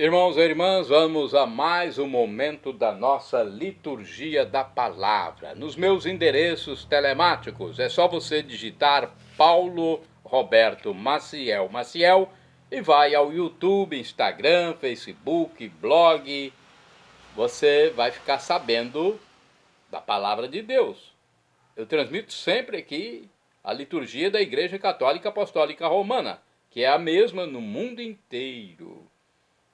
Irmãos e irmãs, vamos a mais um momento da nossa liturgia da palavra. Nos meus endereços telemáticos, é só você digitar Paulo Roberto Maciel e vai ao YouTube, Instagram, Facebook, blog. Você vai ficar sabendo da palavra de Deus. Eu transmito sempre aqui a liturgia da Igreja Católica Apostólica Romana, que é a mesma no mundo inteiro.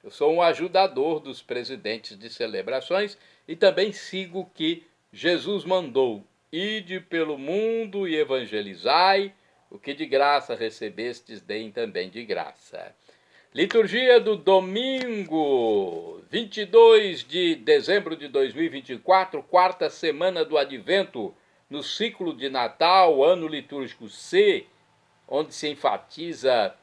Eu sou um ajudador dos presidentes de celebrações e também sigo o que Jesus mandou: ide pelo mundo e evangelizai, o que de graça recebestes, deem também de graça. Liturgia do domingo, 22 de dezembro de 2024, quarta semana do Advento, no ciclo de Natal, ano litúrgico C, onde se enfatiza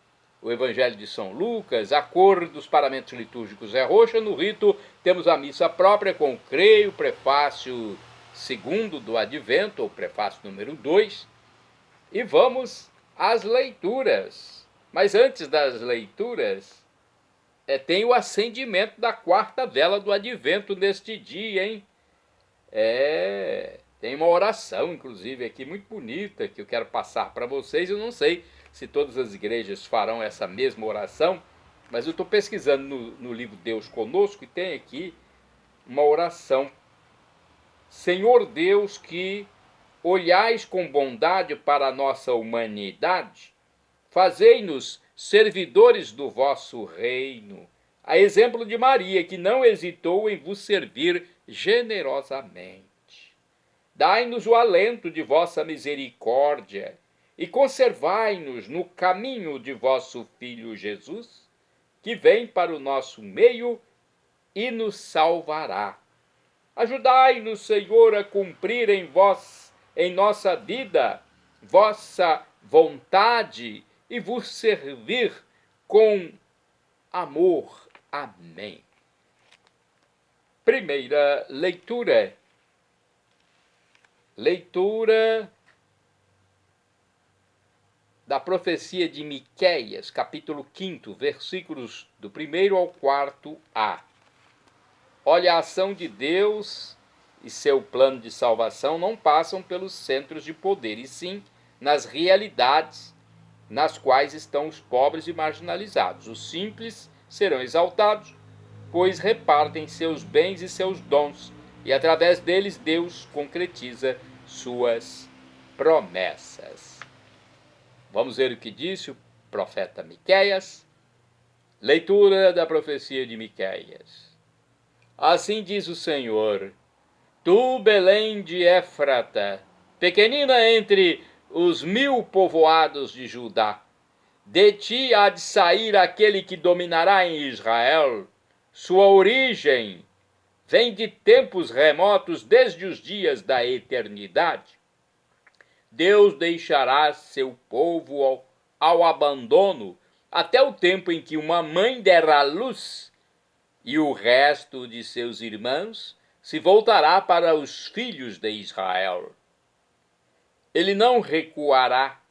o Evangelho de São Lucas. A cor dos paramentos litúrgicos é roxa. No rito temos a missa própria com o creio, prefácio segundo do Advento, ou prefácio número 2. E vamos às leituras. Mas antes das leituras, tem o acendimento da quarta vela do Advento neste dia, hein? Tem uma oração, inclusive, aqui muito bonita, que eu quero passar para vocês. Eu não sei se todas as igrejas farão essa mesma oração, mas eu estou pesquisando no livro Deus Conosco e tem aqui uma oração. Senhor Deus, que olhais com bondade para a nossa humanidade, fazei-nos servidores do vosso reino, a exemplo de Maria, que não hesitou em vos servir generosamente. Dai-nos o alento de vossa misericórdia e conservai-nos no caminho de vosso Filho Jesus, que vem para o nosso meio e nos salvará. Ajudai-nos, Senhor, a cumprir em nossa vida, vossa vontade e vos servir com amor. Amém. Primeira leitura. Leitura da profecia de Miqueias, capítulo 5, versículos do 1º ao 4a. Olha, a ação de Deus e seu plano de salvação não passam pelos centros de poder, e sim nas realidades nas quais estão os pobres e marginalizados. Os simples serão exaltados, pois repartem seus bens e seus dons, e através deles Deus concretiza suas promessas. Vamos ver o que disse o profeta Miqueias. Leitura da profecia de Miqueias. Assim diz o Senhor: Tu, Belém de Éfrata, pequenina entre os 1000 povoados de Judá, de ti há de sair aquele que dominará em Israel. Sua origem vem de tempos remotos, desde os dias da eternidade. Deus deixará seu povo ao abandono, até o tempo em que uma mãe der à luz, e o resto de seus irmãos se voltará para os filhos de Israel. Ele não recuará,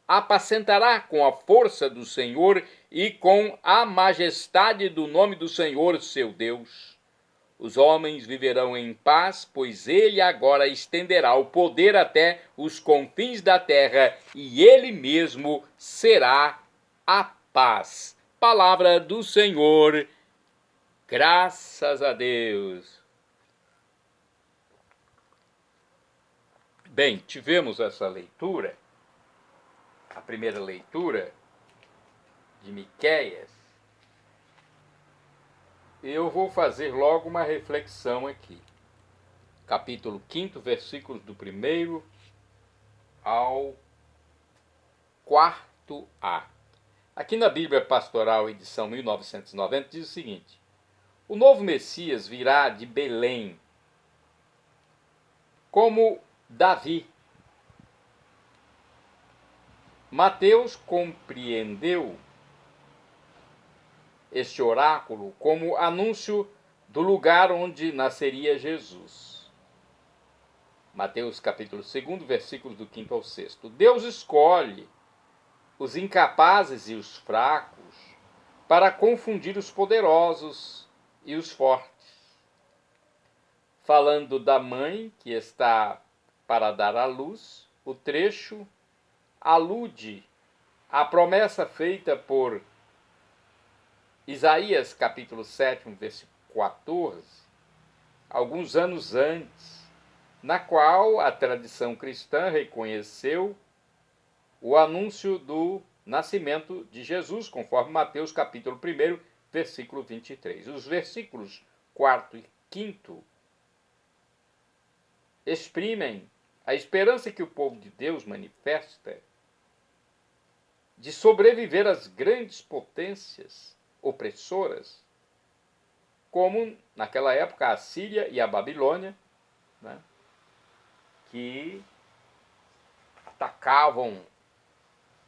apacentará com a força do Senhor e com a majestade do nome do Senhor seu Deus. Os homens viverão em paz, pois ele agora estenderá o poder até os confins da terra, e ele mesmo será a paz. Palavra do Senhor, graças a Deus. Bem, tivemos essa leitura, a primeira leitura de Miqueias. Eu vou fazer logo uma reflexão aqui. Capítulo 5, versículos do 1º ao 4a. Aqui na Bíblia Pastoral, edição 1990, diz o seguinte: o novo Messias virá de Belém, como Davi. Mateus compreendeu este oráculo como anúncio do lugar onde nasceria Jesus. Mateus capítulo 2, versículos do 5 ao 6. Deus escolhe os incapazes e os fracos para confundir os poderosos e os fortes. Falando da mãe que está para dar à luz, o trecho alude à promessa feita por Isaías, capítulo 7, versículo 14, alguns anos antes, na qual a tradição cristã reconheceu o anúncio do nascimento de Jesus, conforme Mateus, capítulo 1, versículo 23. Os versículos 4 e 5 exprimem a esperança que o povo de Deus manifesta de sobreviver às grandes potências opressoras, como naquela época a Síria e a Babilônia, né, que atacavam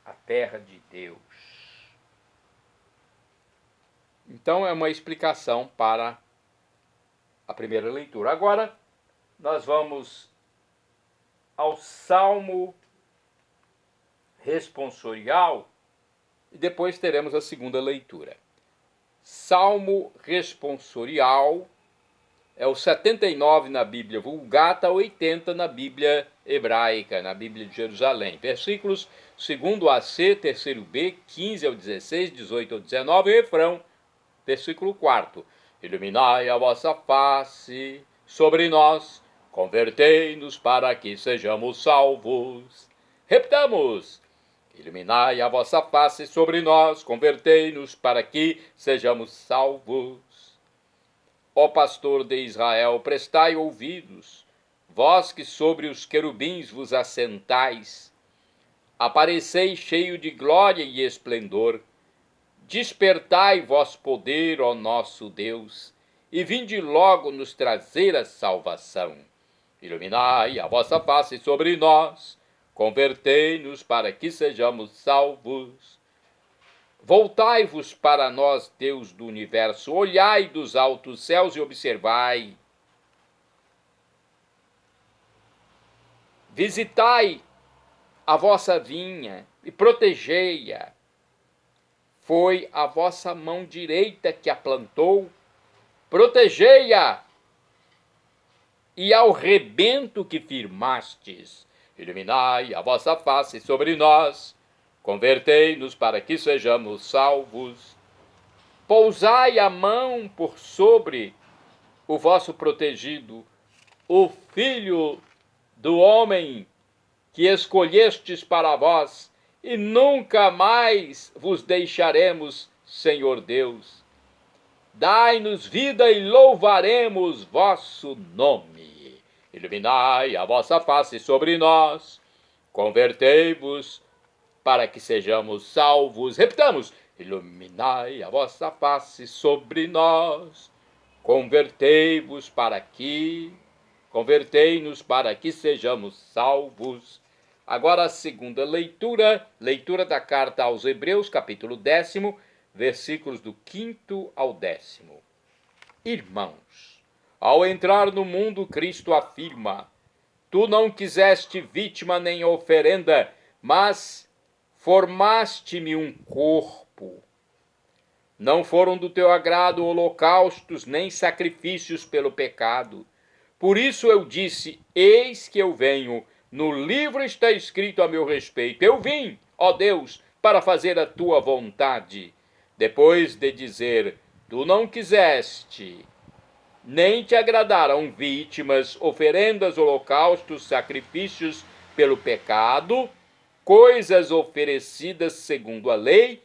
a terra de Deus. Então é uma explicação para a primeira leitura. Agora nós vamos ao Salmo responsorial e depois teremos a segunda leitura. Salmo responsorial é o 79 na Bíblia Vulgata, 80 na Bíblia Hebraica, na Bíblia de Jerusalém. Versículos 2 a C, 3 B, 15 ao 16, 18 ao 19, e refrão, versículo 4. Iluminai a vossa face sobre nós, convertei-nos para que sejamos salvos. Repitamos. Iluminai a vossa face sobre nós, convertei-nos para que sejamos salvos. Ó pastor de Israel, prestai ouvidos, vós que sobre os querubins vos assentais, apareceis cheio de glória e esplendor, despertai vosso poder, ó nosso Deus, e vinde logo nos trazer a salvação. Iluminai a vossa face sobre nós, convertei-nos para que sejamos salvos. Voltai-vos para nós, Deus do universo, olhai dos altos céus e observai. Visitai a vossa vinha e protegei-a. Foi a vossa mão direita que a plantou, protegei-a. E ao rebento que firmastes, iluminai a vossa face sobre nós, convertei-nos para que sejamos salvos. Pousai a mão por sobre o vosso protegido, o Filho do homem que escolhestes para vós, e nunca mais vos deixaremos, Senhor Deus. Dai-nos vida e louvaremos vosso nome. Iluminai a vossa face sobre nós, convertei-vos para que sejamos salvos. Repitamos. Iluminai a vossa face sobre nós, convertei-nos para que sejamos salvos. Agora a segunda leitura, leitura da carta aos Hebreus, capítulo 10, versículos do 5º ao 10º. Irmãos, ao entrar no mundo, Cristo afirma: tu não quiseste vítima nem oferenda, mas formaste-me um corpo. Não foram do teu agrado holocaustos nem sacrifícios pelo pecado. Por isso eu disse: eis que eu venho. No livro está escrito a meu respeito: eu vim, ó Deus, para fazer a tua vontade. Depois de dizer: tu não quiseste, nem te agradaram vítimas, oferendas, holocaustos, sacrifícios pelo pecado, coisas oferecidas segundo a lei,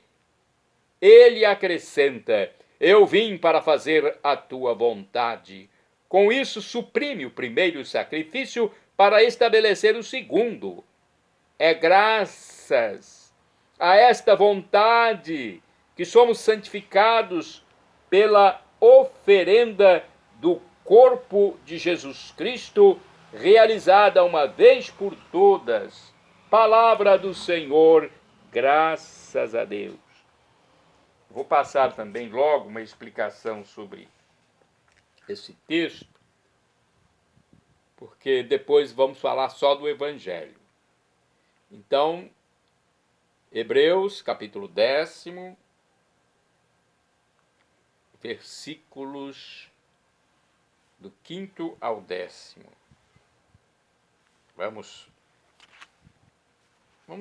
ele acrescenta: eu vim para fazer a tua vontade. Com isso, suprime o primeiro sacrifício para estabelecer o segundo. É graças a esta vontade que somos santificados pela oferenda do corpo de Jesus Cristo, realizada uma vez por todas. Palavra do Senhor, graças a Deus. Vou passar também logo uma explicação sobre esse texto, porque depois vamos falar só do Evangelho. Então, Hebreus, capítulo 10, versículos do 5º ao 10º. Vamos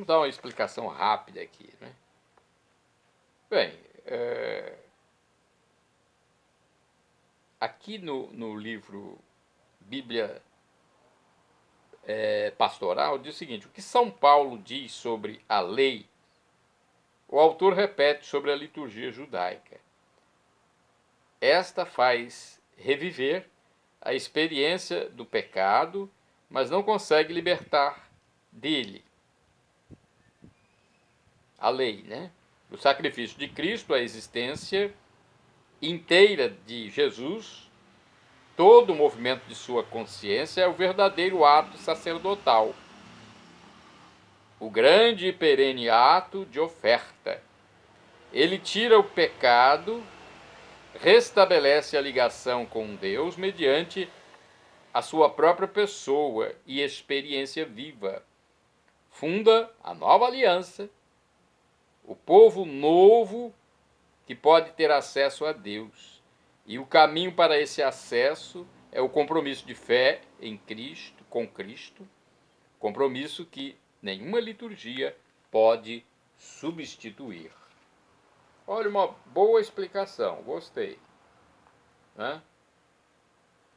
dar uma explicação rápida aqui, né? Bem, aqui no livro Bíblia Pastoral diz o seguinte: o que São Paulo diz sobre a lei, o autor repete sobre a liturgia judaica. Esta faz reviver a experiência do pecado, mas não consegue libertar dele. A lei, né? O sacrifício de Cristo, a existência inteira de Jesus, todo o movimento de sua consciência é o verdadeiro ato sacerdotal, o grande e perene ato de oferta. Ele tira o pecado, restabelece a ligação com Deus mediante a sua própria pessoa e experiência viva. Funda a nova aliança, o povo novo que pode ter acesso a Deus. E o caminho para esse acesso é o compromisso de fé em Cristo, com Cristo, compromisso que nenhuma liturgia pode substituir. Olha, uma boa explicação, gostei. Né?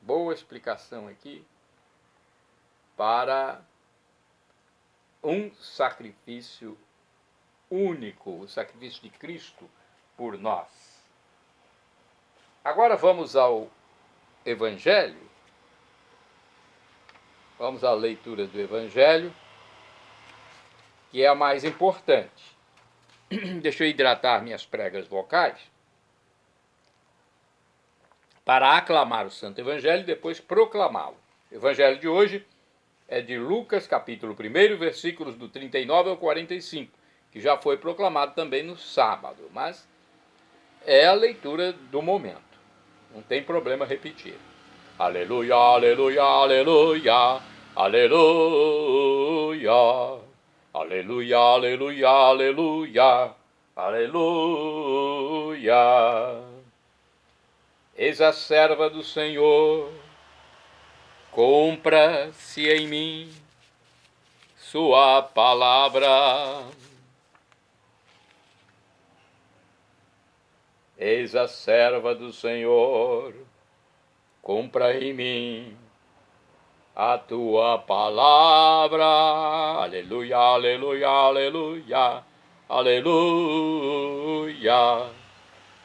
Boa explicação aqui para um sacrifício único, o sacrifício de Cristo por nós. Agora vamos ao Evangelho. Vamos à leitura do Evangelho, que é a mais importante. Deixa eu hidratar minhas pregas vocais para aclamar o Santo Evangelho e depois proclamá-lo. O Evangelho de hoje é de Lucas, capítulo 1, versículos do 39 ao 45, que já foi proclamado também no sábado, mas é a leitura do momento. Não tem problema repetir. Aleluia, aleluia, aleluia, aleluia. Aleluia, aleluia, aleluia, aleluia. Eis a serva do Senhor, cumpra-se em mim sua palavra. Eis a serva do Senhor, cumpra em mim a tua palavra. Aleluia, aleluia, aleluia, aleluia.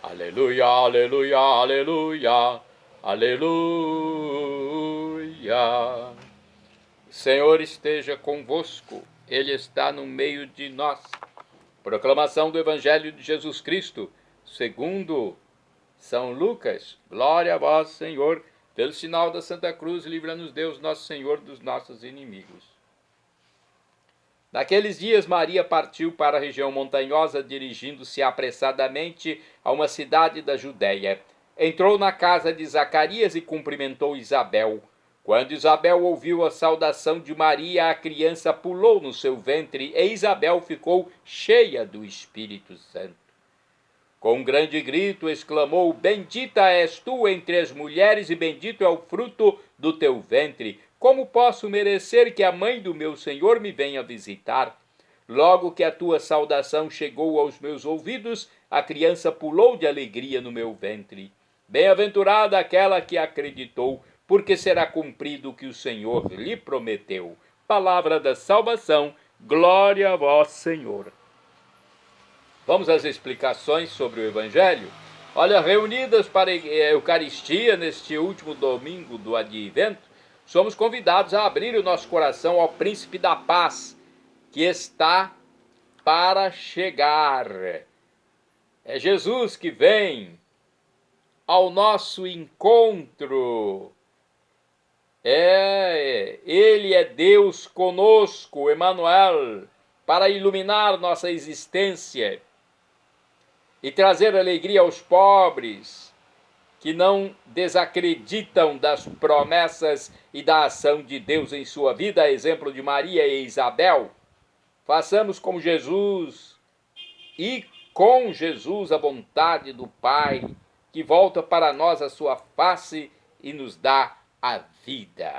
Aleluia, aleluia, aleluia, aleluia. O Senhor esteja convosco, Ele está no meio de nós. Proclamação do Evangelho de Jesus Cristo, segundo São Lucas. Glória a vós, Senhor. Pelo sinal da Santa Cruz, livra-nos Deus, nosso Senhor, dos nossos inimigos. Naqueles dias, Maria partiu para a região montanhosa, dirigindo-se apressadamente a uma cidade da Judéia. Entrou na casa de Zacarias e cumprimentou Isabel. Quando Isabel ouviu a saudação de Maria, a criança pulou no seu ventre e Isabel ficou cheia do Espírito Santo. Com um grande grito, exclamou: Bendita és tu entre as mulheres e bendito é o fruto do teu ventre. Como posso merecer que a mãe do meu Senhor me venha visitar? Logo que a tua saudação chegou aos meus ouvidos, a criança pulou de alegria no meu ventre. Bem-aventurada aquela que acreditou, porque será cumprido o que o Senhor lhe prometeu. Palavra da salvação, glória a vós, Senhor. Vamos às explicações sobre o Evangelho. Olha, reunidas para a Eucaristia neste último domingo do Advento, somos convidados a abrir o nosso coração ao Príncipe da Paz, que está para chegar. É Jesus que vem ao nosso encontro. Ele é Deus conosco, Emmanuel, para iluminar nossa existência e trazer alegria aos pobres que não desacreditam das promessas e da ação de Deus em sua vida, a exemplo de Maria e Isabel. Façamos como Jesus e com Jesus a vontade do Pai, que volta para nós a sua face e nos dá a vida.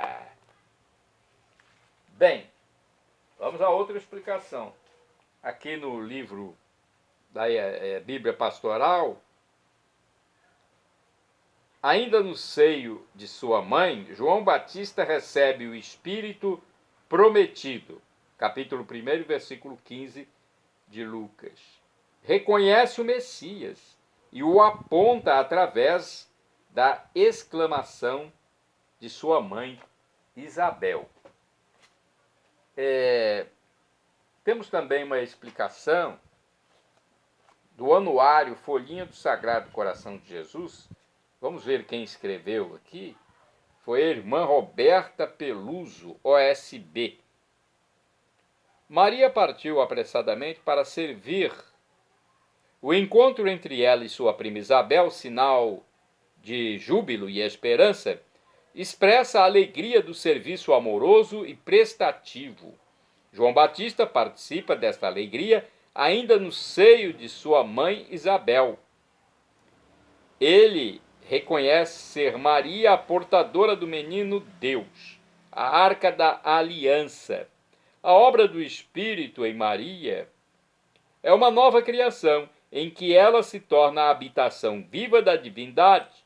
Bem, vamos a outra explicação. Aqui no livro da Bíblia Pastoral, ainda no seio de sua mãe, João Batista recebe o Espírito prometido. Capítulo 1, versículo 15 de Lucas. Reconhece o Messias e o aponta através da exclamação de sua mãe Isabel. Temos também uma explicação do anuário Folhinha do Sagrado Coração de Jesus. Vamos ver quem escreveu aqui. Foi a irmã Roberta Peluso, OSB. Maria partiu apressadamente para servir. O encontro entre ela e sua prima Isabel, sinal de júbilo e esperança, expressa a alegria do serviço amoroso e prestativo. João Batista participa desta alegria ainda no seio de sua mãe Isabel. Ele reconhece ser Maria a portadora do menino Deus, a arca da aliança. A obra do Espírito em Maria é uma nova criação, em que ela se torna a habitação viva da divindade.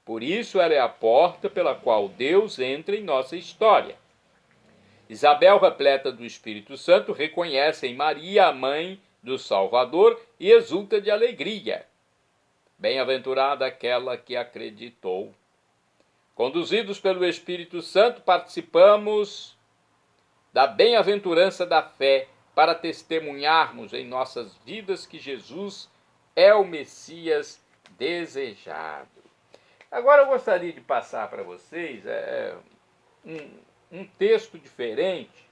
Por isso ela é a porta pela qual Deus entra em nossa história. Isabel, repleta do Espírito Santo, reconhece em Maria a mãe do Salvador e exulta de alegria. Bem-aventurada aquela que acreditou. Conduzidos pelo Espírito Santo, participamos da bem-aventurança da fé para testemunharmos em nossas vidas que Jesus é o Messias desejado. Agora eu gostaria de passar para vocês um texto diferente,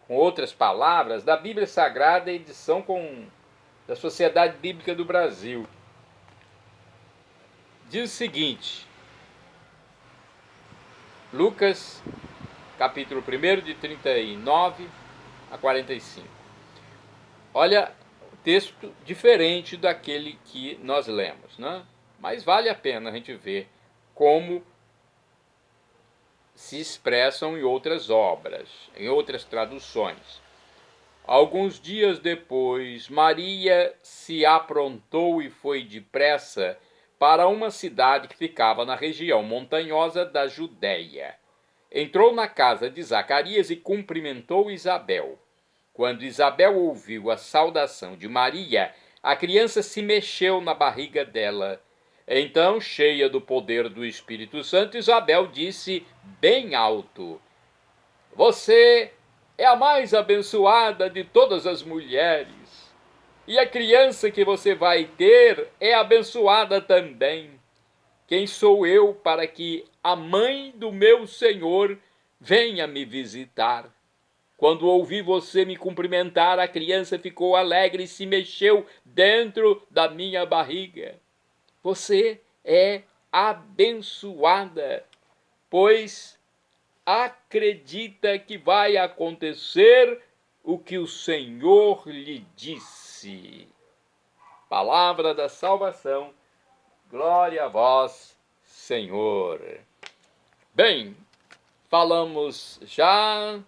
com outras palavras, da Bíblia Sagrada, edição da Sociedade Bíblica do Brasil. Diz o seguinte, Lucas, capítulo 1, de 39 a 45. Olha, texto diferente daquele que nós lemos, né? Mas vale a pena a gente ver como se expressam em outras obras, em outras traduções. Alguns dias depois, Maria se aprontou e foi depressa para uma cidade que ficava na região montanhosa da Judéia. Entrou na casa de Zacarias e cumprimentou Isabel. Quando Isabel ouviu a saudação de Maria, a criança se mexeu na barriga dela. Então, cheia do poder do Espírito Santo, Isabel disse bem alto: Você é a mais abençoada de todas as mulheres, e a criança que você vai ter é abençoada também. Quem sou eu para que a mãe do meu Senhor venha me visitar? Quando ouvi você me cumprimentar, a criança ficou alegre e se mexeu dentro da minha barriga. Você é abençoada, pois acredita que vai acontecer o que o Senhor lhe disse. Palavra da salvação, glória a vós, Senhor. Bem, falamos já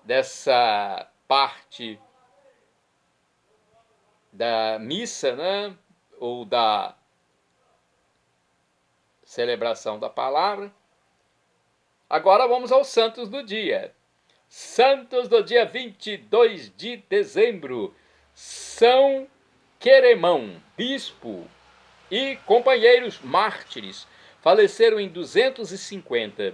dessa parte da missa, né? Ou da celebração da palavra. Agora vamos aos santos do dia. Santos do dia 22 de dezembro. São Queremão, bispo, e companheiros mártires faleceram em 250.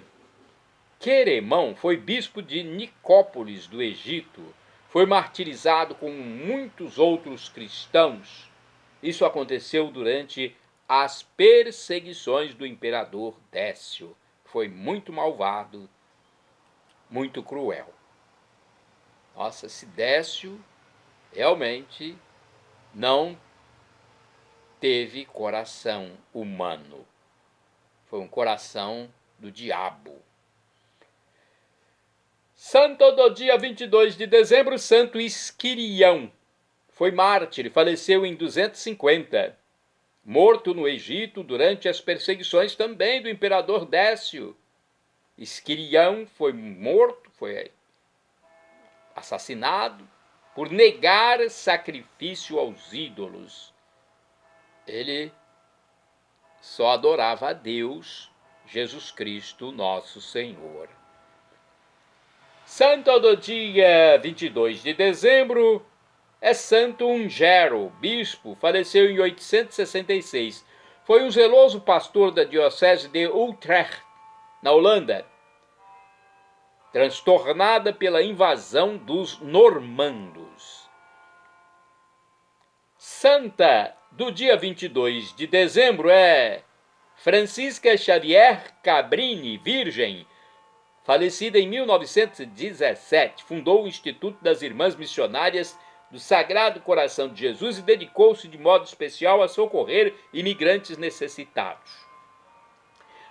Queremão foi bispo de Nicópolis, do Egito. Foi martirizado com muitos outros cristãos. Isso aconteceu durante as perseguições do imperador Décio. Foi muito malvado, muito cruel. Nossa, esse Décio realmente não teve coração humano. Foi um coração do diabo. Santo do dia 22 de dezembro, Santo Esquirião. Foi mártir, faleceu em 250. morto no Egito durante as perseguições também do imperador Décio. Esquirião foi morto, foi assassinado por negar sacrifício aos ídolos. Ele só adorava a Deus, Jesus Cristo, nosso Senhor. Santo do dia 22 de dezembro é Santo Ungero, bispo, faleceu em 866. Foi um zeloso pastor da diocese de Utrecht, na Holanda, transtornada pela invasão dos normandos. Santa do dia 22 de dezembro é Francisca Xavier Cabrini, virgem, falecida em 1917. Fundou o Instituto das Irmãs Missionárias do Sagrado Coração de Jesus e dedicou-se de modo especial a socorrer imigrantes necessitados.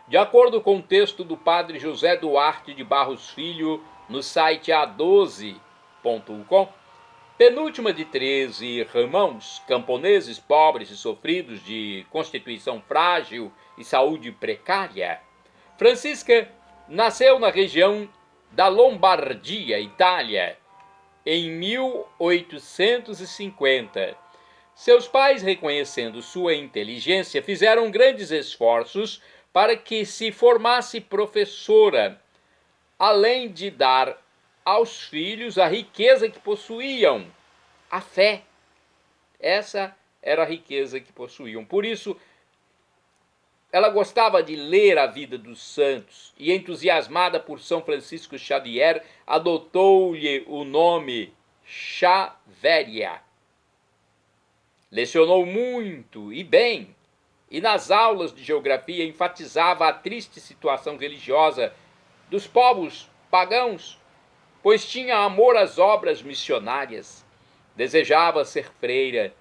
De acordo com o texto do padre José Duarte de Barros Filho, no site a12.com, penúltima de 13 irmãos, camponeses, pobres e sofridos, de constituição frágil e saúde precária, Francisca nasceu na região da Lombardia, Itália, em 1850. Seus pais, reconhecendo sua inteligência, fizeram grandes esforços para que se formasse professora, além de dar aos filhos a riqueza que possuíam, a fé. Essa era a riqueza que possuíam. Por isso, ela gostava de ler a vida dos santos e, entusiasmada por São Francisco Xavier, adotou-lhe o nome Xavéria. Lecionou muito e bem, e nas aulas de geografia enfatizava a triste situação religiosa dos povos pagãos, pois tinha amor às obras missionárias. Desejava ser freira,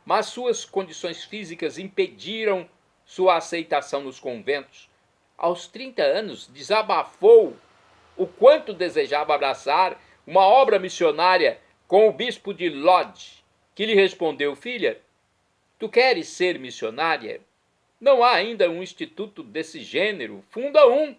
mas suas condições físicas impediram sua aceitação nos conventos. Aos 30 anos, desabafou o quanto desejava abraçar uma obra missionária com o bispo de Lodz, que lhe respondeu: filha, tu queres ser missionária? Não há ainda um instituto desse gênero, funda um.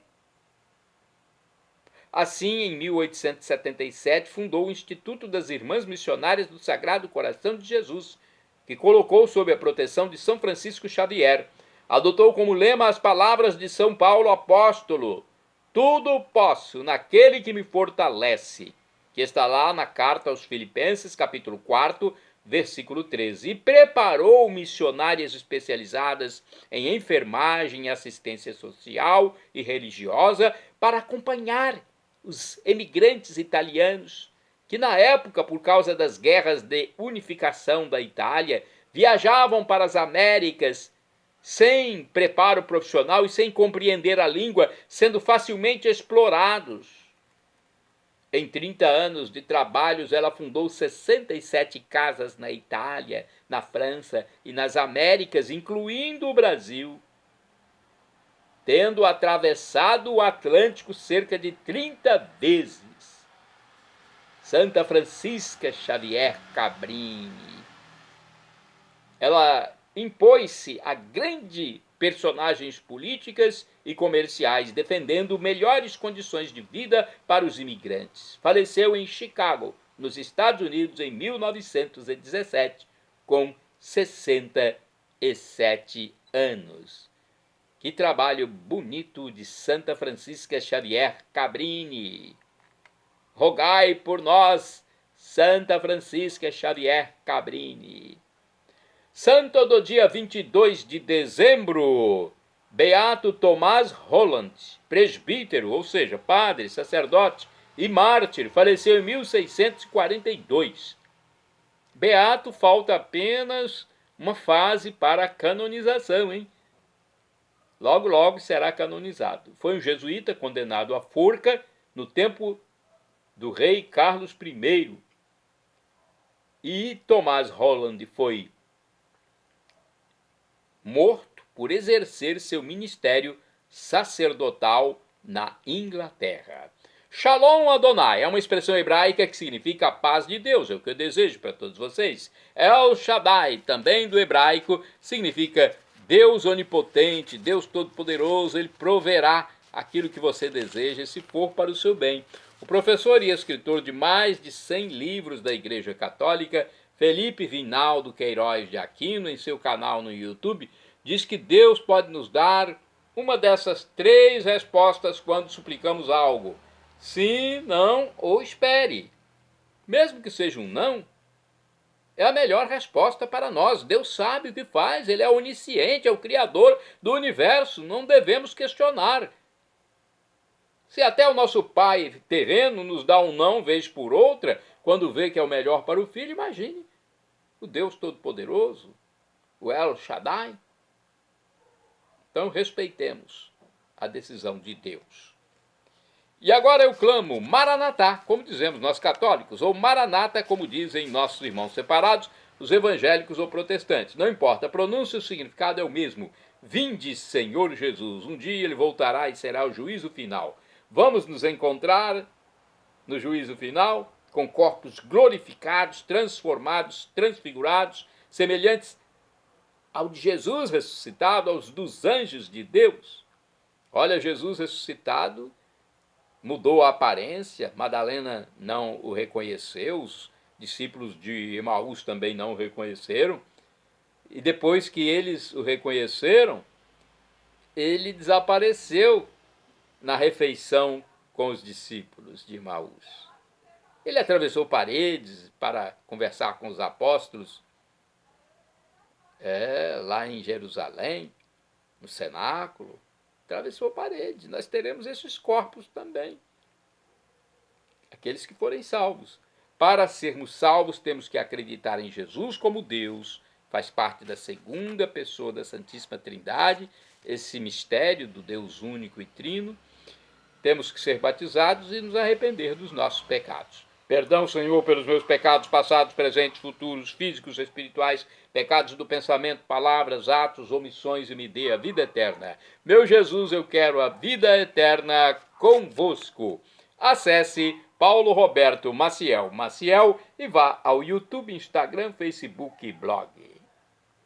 Assim, em 1877, fundou o Instituto das Irmãs Missionárias do Sagrado Coração de Jesus, que colocou sob a proteção de São Francisco Xavier. Adotou como lema as palavras de São Paulo apóstolo: tudo posso naquele que me fortalece, que está lá na carta aos Filipenses, capítulo 4, versículo 13. E preparou missionárias especializadas em enfermagem, assistência social e religiosa para acompanhar os emigrantes italianos que, na época, por causa das guerras de unificação da Itália, viajavam para as Américas sem preparo profissional e sem compreender a língua, sendo facilmente explorados. Em 30 anos de trabalhos, ela fundou 67 casas na Itália, na França e nas Américas, incluindo o Brasil, tendo atravessado o Atlântico cerca de 30 vezes. Santa Francisca Xavier Cabrini. Ela impôs-se a grandes personagens políticas e comerciais, defendendo melhores condições de vida para os imigrantes. Faleceu em Chicago, nos Estados Unidos, em 1917, com 67 anos. Que trabalho bonito de Santa Francisca Xavier Cabrini. Rogai por nós, Santa Francisca Xavier Cabrini. Santo do dia 22 de dezembro, Beato Tomás Holland, presbítero, ou seja, padre, sacerdote e mártir, faleceu em 1642. Beato, falta apenas uma fase para a canonização, hein? Logo, logo será canonizado. Foi um jesuíta condenado à forca no tempo do rei Carlos I. E Tomás Holland foi morto por exercer seu ministério sacerdotal na Inglaterra. Shalom Adonai é uma expressão hebraica que significa a paz de Deus, é o que eu desejo para todos vocês. El Shaddai, também do hebraico, significa Deus onipotente, Deus todo-poderoso, ele proverá aquilo que você deseja, se for para o seu bem. O professor e escritor de mais de 100 livros da Igreja Católica, Felipe Vinaldo Queiroz de Aquino, em seu canal no YouTube, diz que Deus pode nos dar uma dessas 3 respostas quando suplicamos algo: sim, não ou espere. Mesmo que seja um não, é a melhor resposta para nós. Deus sabe o que faz, ele é onisciente, é o Criador do universo, não devemos questionar. Se até o nosso pai terreno nos dá um não vez por outra, quando vê que é o melhor para o filho, imagine o Deus Todo-Poderoso, o El Shaddai. Então respeitemos a decisão de Deus. E agora eu clamo Maranatá, como dizemos nós católicos, ou Maranata, como dizem nossos irmãos separados, os evangélicos ou protestantes. Não importa, a pronúncia e o significado é o mesmo. Vinde, Senhor Jesus. Um dia ele voltará e será o juízo final. Vamos nos encontrar no juízo final com corpos glorificados, transformados, transfigurados, semelhantes ao de Jesus ressuscitado, aos dos anjos de Deus. Olha, Jesus ressuscitado mudou a aparência, Madalena não o reconheceu, os discípulos de Emaús também não o reconheceram, e depois que eles o reconheceram, ele desapareceu na refeição com os discípulos de Emaús. Ele atravessou paredes para conversar com os apóstolos, lá em Jerusalém, no cenáculo, atravessou paredes. Nós teremos esses corpos também, aqueles que forem salvos. Para sermos salvos, temos que acreditar em Jesus como Deus, faz parte da segunda pessoa da Santíssima Trindade, esse mistério do Deus único e trino. Temos que ser batizados e nos arrepender dos nossos pecados. Perdão, Senhor, pelos meus pecados passados, presentes, futuros, físicos, espirituais, pecados do pensamento, palavras, atos, omissões, e me dê a vida eterna. Meu Jesus, eu quero a vida eterna convosco. Acesse Paulo Roberto Maciel e vá ao YouTube, Instagram, Facebook e blog.